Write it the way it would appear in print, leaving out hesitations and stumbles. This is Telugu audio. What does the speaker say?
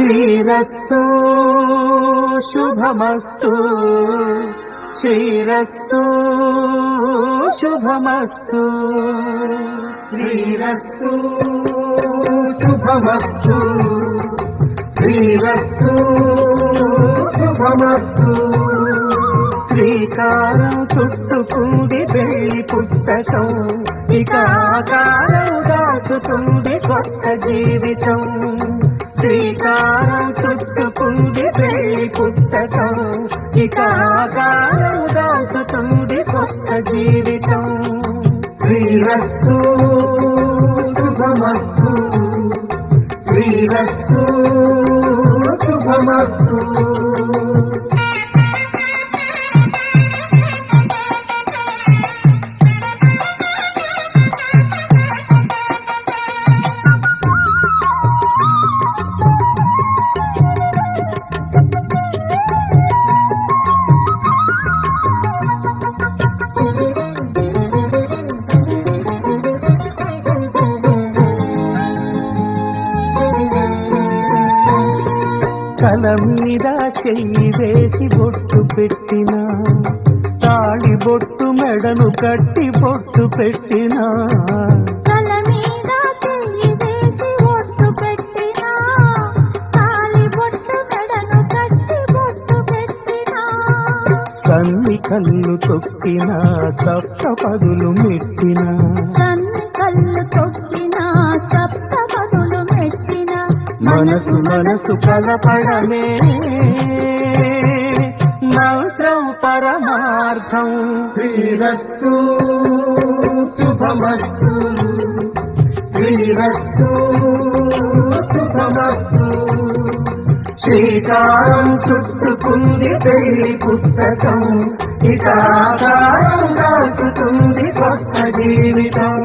శ్రీరస్తు శుభమస్తు శ్రీరస్తు శుభమస్తు శ్రీరస్తు శుభమస్తు శ్రీరస్తు శుభమస్తు శ్రీకారం చుట్టుకుంది పెళ్లి పుస్తకం ఇక ఆకారం దాచుతుంది కొత్త జీవితం శ్రీకారం చుట్టుకుంది పెళ్లి పుస్తకం ఇక ఆకారం దాచుతుంది కొత్త జీవితం శ్రీరస్తు శుభమస్తు శ్రీరస్తు శుభమస్తు తల మీద చెయ్యి వేసి బొట్టు పెట్టినా తాళి బొట్టు మెడను కట్టి బొట్టు పెట్టినా తల మీద చెయ్యి వేసి బొట్టు పెట్టినా తాళి బొట్టు మెడను కట్టి బొట్టు పెట్టినా సన్ని కళ్ళు తొక్కినా సప్త పదులు మెట్టినా సన్ని కళ్ళు తొక్కినా సప్త పదులు మెట్టినా మనసు మనసు కలపడమే మంత్రం పరమార్థం శ్రీరస్తు శుభమస్తు శ్రీరస్తు శుభమస్తు శ్రీకారం చుట్టుకుంది పెళ్లి పుస్తకం ఇక ఆకారం దాచుతుంది కొత్త జీవితం